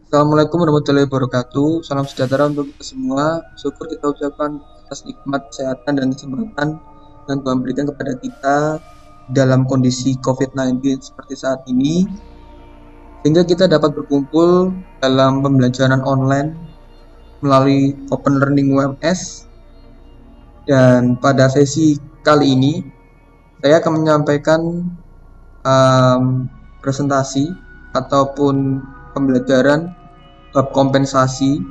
Assalamualaikum warahmatullahi wabarakatuh. Salam sejahtera untuk kita semua. Syukur kita ucapkan atas nikmat kesehatan dan kesempatan yang Tuhan berikan kepada kita dalam kondisi COVID-19 seperti saat ini, sehingga kita dapat berkumpul dalam pembelajaran online melalui Open Learning UMS. Dan pada sesi kali ini, saya akan menyampaikan presentasi ataupun pembelajaran bab kompensasi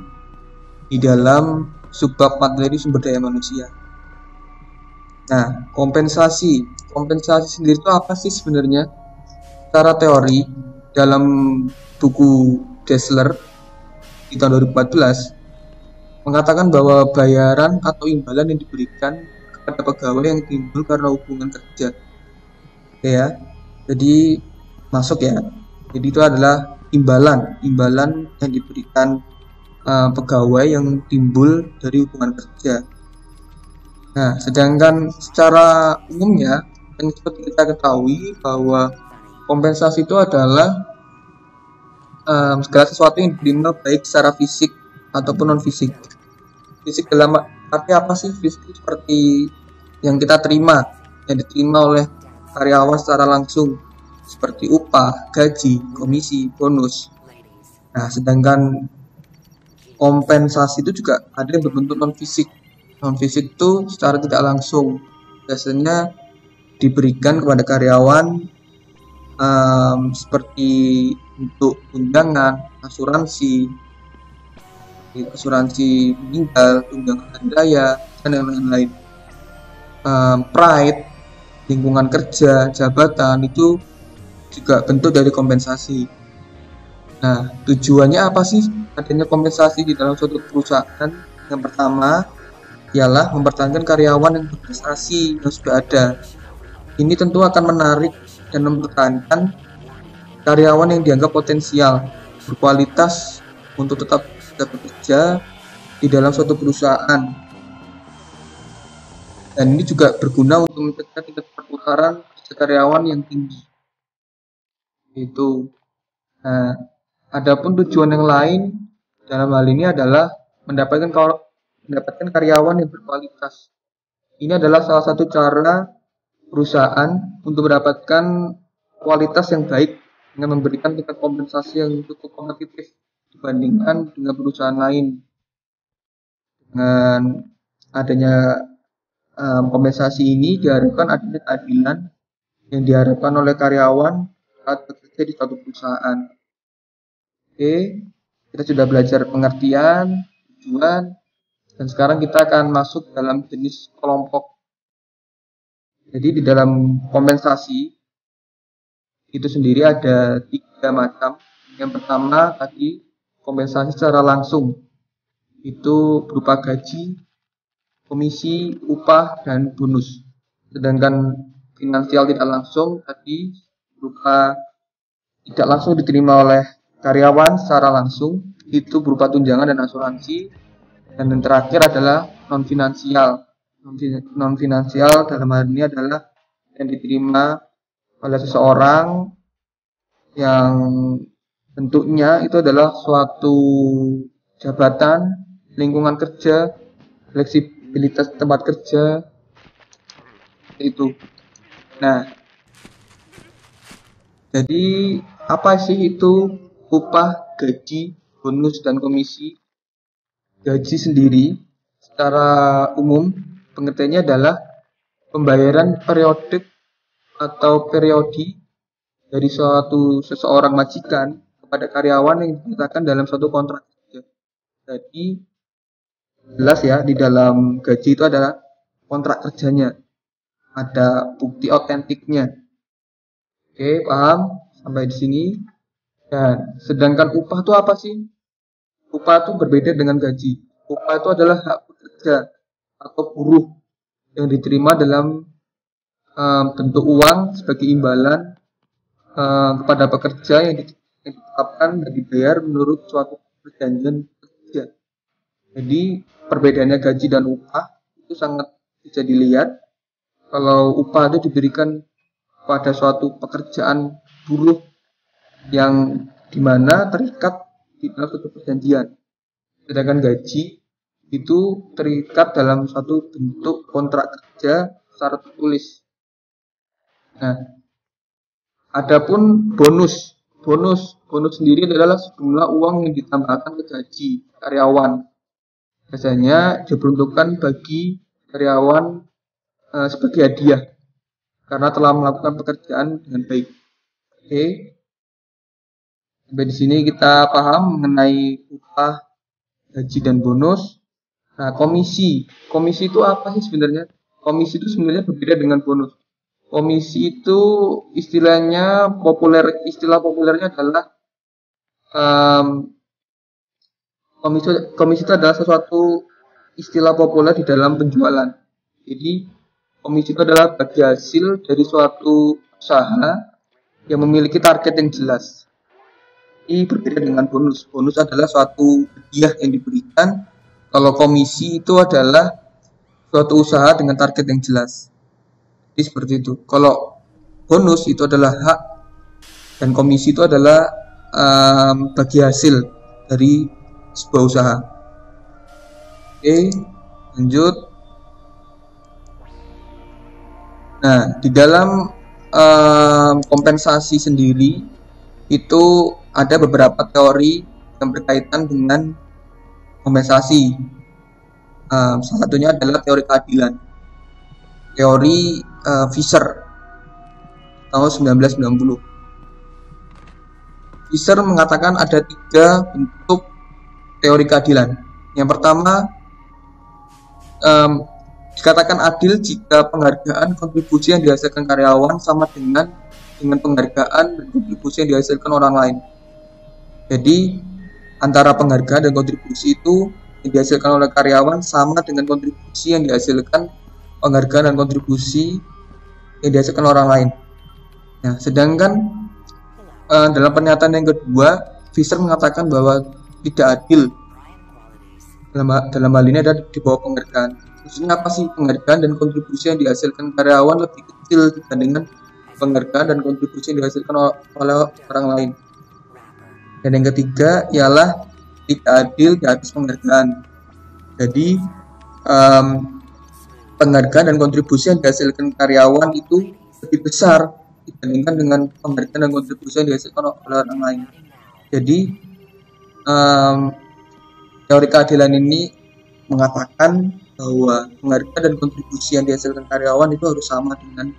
di dalam subbab materi sumber daya manusia. Nah, kompensasi sendiri itu apa sih sebenarnya? Secara teori dalam buku Dessler di tahun 2014 mengatakan bahwa bayaran atau imbalan yang diberikan kepada pegawai yang timbul karena hubungan kerja. Oke ya. Jadi masuk ya. Jadi itu adalah imbalan yang diberikan pegawai yang timbul dari hubungan kerja. Nah, sedangkan secara umumnya yang seperti kita ketahui bahwa kompensasi itu adalah segala sesuatu yang diterima baik secara fisik ataupun non fisik. Fisik dalam arti apa sih? Fisik itu seperti yang kita terima, yang diterima oleh karyawan secara langsung, seperti upah, gaji, komisi, bonus. Nah, sedangkan kompensasi itu juga ada yang berbentuk non fisik. Non fisik itu secara tidak langsung biasanya diberikan kepada karyawan seperti untuk tunjangan, asuransi meninggal, tunjangan hari raya, dan yang lain-lain. Pride, lingkungan kerja, jabatan itu juga bentuk dari kompensasi. Nah, tujuannya apa sih adanya kompensasi di dalam suatu perusahaan? Yang pertama ialah mempertahankan karyawan yang berprestasi yang sudah ada. Ini tentu akan menarik dan mempertahankan karyawan yang dianggap potensial, berkualitas untuk tetap bekerja di dalam suatu perusahaan. Dan ini juga berguna untuk mencegah tingkat perputaran karyawan yang tinggi. Itu. Nah, adapun tujuan yang lain dalam hal ini adalah mendapatkan karyawan yang berkualitas. Ini adalah salah satu cara perusahaan untuk mendapatkan kualitas yang baik dengan memberikan tingkat kompensasi yang cukup kompetitif dibandingkan dengan perusahaan lain. Dengan adanya kompensasi ini diharapkan adanya keadilan yang diharapkan oleh karyawan saat bekerja di suatu perusahaan. Oke, kita sudah belajar pengertian, tujuan, dan sekarang kita akan masuk dalam jenis kelompok. Jadi di dalam kompensasi itu sendiri ada 3 macam. Yang pertama tadi kompensasi secara langsung, itu berupa gaji, komisi, upah, dan bonus. Sedangkan finansial tidak langsung tadi berupa tidak langsung diterima oleh karyawan secara langsung, itu berupa tunjangan dan asuransi. Dan yang terakhir adalah non finansial. Non finansial dalam hal ini adalah yang diterima oleh seseorang yang bentuknya itu adalah suatu jabatan, lingkungan kerja, fleksibilitas tempat kerja, itu. Nah, jadi apa sih itu upah, gaji, bonus, dan komisi? Gaji sendiri secara umum pengertiannya adalah pembayaran periodik atau periodi dari seseorang majikan kepada karyawan yang dinyatakan dalam suatu kontrak kerja. Jadi jelas ya, di dalam gaji itu adalah kontrak kerjanya, ada bukti otentiknya. Oke, paham sampai di sini? Dan sedangkan upah itu apa sih? Upah itu berbeda dengan gaji. Upah itu adalah hak pekerja atau buruh yang diterima dalam bentuk uang sebagai imbalan kepada pekerja yang ditetapkan dan dibayar menurut suatu perjanjian kerja. Jadi perbedaannya gaji dan upah itu sangat bisa dilihat. Kalau upah itu diberikan pada suatu pekerjaan buruh yang dimana terikat di dalam suatu perjanjian. Sedangkan gaji itu terikat dalam suatu bentuk kontrak kerja secara tertulis. Nah, adapun bonus sendiri adalah sejumlah uang yang ditambahkan ke gaji karyawan. Biasanya diperuntukkan bagi karyawan sebagai hadiah karena telah melakukan pekerjaan dengan baik. Oke, sampai di sini kita paham mengenai upah, gaji dan bonus. Nah, komisi itu apa sih sebenarnya? Komisi itu sebenarnya berbeda dengan bonus. Komisi itu istilah populernya adalah komisi itu adalah sesuatu istilah populer di dalam penjualan. Jadi komisi itu adalah bagi hasil dari suatu usaha yang memiliki target yang jelas. Ini berbeda dengan bonus. Bonus adalah suatu hadiah yang diberikan. Kalau komisi itu adalah suatu usaha dengan target yang jelas. Jadi seperti itu. Kalau bonus itu adalah hak dan komisi itu adalah bagi hasil dari sebuah usaha. Oke, lanjut. Nah, di dalam kompensasi sendiri itu ada beberapa teori yang berkaitan dengan kompensasi. Salah satunya adalah teori keadilan. Teori Fisher tahun 1990. Fisher mengatakan ada 3 bentuk teori keadilan. Yang pertama, dikatakan adil jika penghargaan kontribusi yang dihasilkan karyawan sama dengan penghargaan dan kontribusi yang dihasilkan orang lain. Jadi antara penghargaan dan kontribusi itu yang dihasilkan oleh karyawan sama dengan kontribusi yang dihasilkan penghargaan dan kontribusi yang dihasilkan orang lain. Nah, sedangkan dalam pernyataan yang kedua, Fisher mengatakan bahwa tidak adil dalam hal ini ada di bawah penghargaan. Maksudnya apa sih? Penghargaan dan kontribusi yang dihasilkan karyawan lebih kecil dibandingkan penghargaan dan kontribusi yang dihasilkan oleh orang lain. Dan yang ketiga ialah tidak adil di atas penghargaan. Jadi penghargaan dan kontribusi yang dihasilkan karyawan itu lebih besar dibandingkan dengan penghargaan dan kontribusi yang dihasilkan oleh orang lain. Jadi teori keadilan ini mengatakan bahwa penghargaan dan kontribusi yang dihasilkan karyawan itu harus sama dengan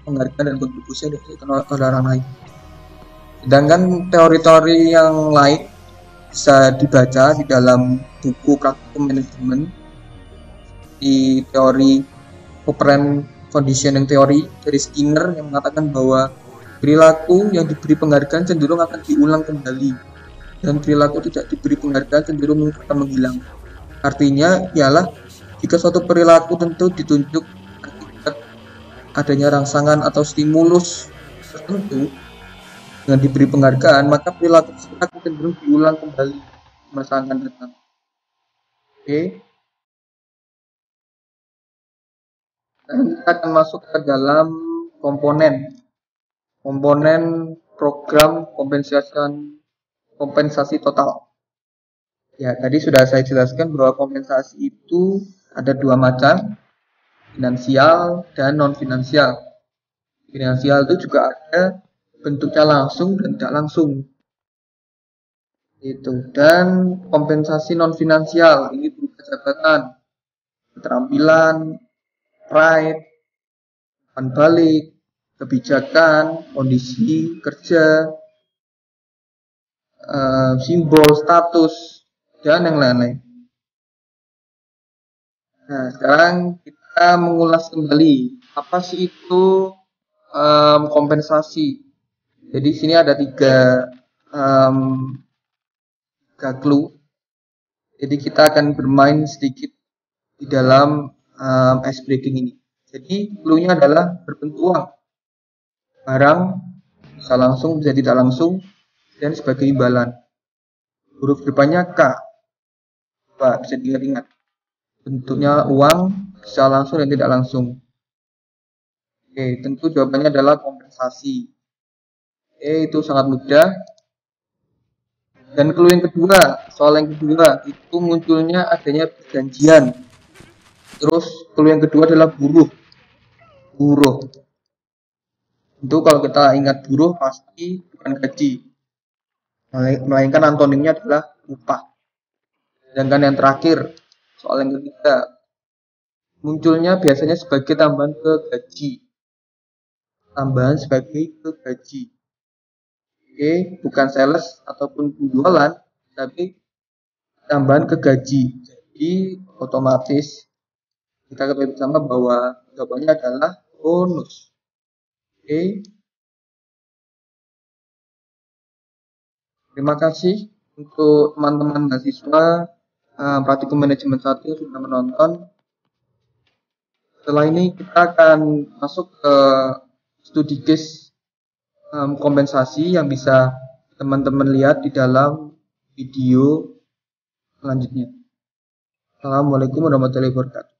penghargaan dan kontribusi yang dihasilkan oleh orang lain. Sedangkan teori-teori yang lain bisa dibaca di dalam buku Praktikum Manajemen di teori Operant Conditioning Theory dari Skinner yang mengatakan bahwa perilaku yang diberi penghargaan cenderung akan diulang kembali dan perilaku tidak diberi penghargaan cenderung akan menghilang. Artinya ialah jika suatu perilaku tentu ditunjuk akibat adanya rangsangan atau stimulus tertentu dengan diberi penghargaan, maka perilaku tersebut akan cenderung diulang kembali di masa akan datang. Oke. Dan kita akan masuk ke dalam komponen program kompensasi total. Ya, tadi sudah saya jelaskan bahwa kompensasi itu ada 2 macam, finansial dan non finansial. Finansial itu juga ada bentuknya langsung dan tidak langsung. Dan kompensasi non finansial ini berupa jabatan, keterampilan, pride, umpan balik, kebijakan, kondisi kerja, simbol, status, dan yang lain-lain. Nah, sekarang kita mengulas kembali apa sih itu kompensasi. Jadi sini ada 3 clue. Jadi kita akan bermain sedikit di dalam ice breaking ini. Jadi clue-nya adalah berbentuk uang, barang, bisa langsung bisa tidak langsung, dan sebagai imbalan. Huruf depannya K. Pak, bisa diingat-ingat. Bentuknya uang, bisa langsung dan tidak langsung. Oke, tentu jawabannya adalah kompensasi. Itu sangat mudah. Dan clue yang kedua, soal yang kedua itu munculnya adanya perjanjian. Terus clue yang kedua adalah buruh. Buruh. Itu kalau kita ingat buruh pasti bukan gaji, melainkan antonimnya adalah upah. Sedangkan yang terakhir, soal yang ketiga, munculnya biasanya sebagai tambahan ke gaji. Tambahan sebagai ke gaji. Oke, bukan sales ataupun penjualan, tapi tambahan ke gaji. Jadi otomatis kita ketahui bersama bahwa jawabannya adalah bonus. Oke. Terima kasih untuk teman-teman mahasiswa praktikum manajemen 1 yang sudah menonton. Setelah ini kita akan masuk ke studi case kompensasi yang bisa teman-teman lihat di dalam video selanjutnya. Assalamualaikum warahmatullahi wabarakatuh.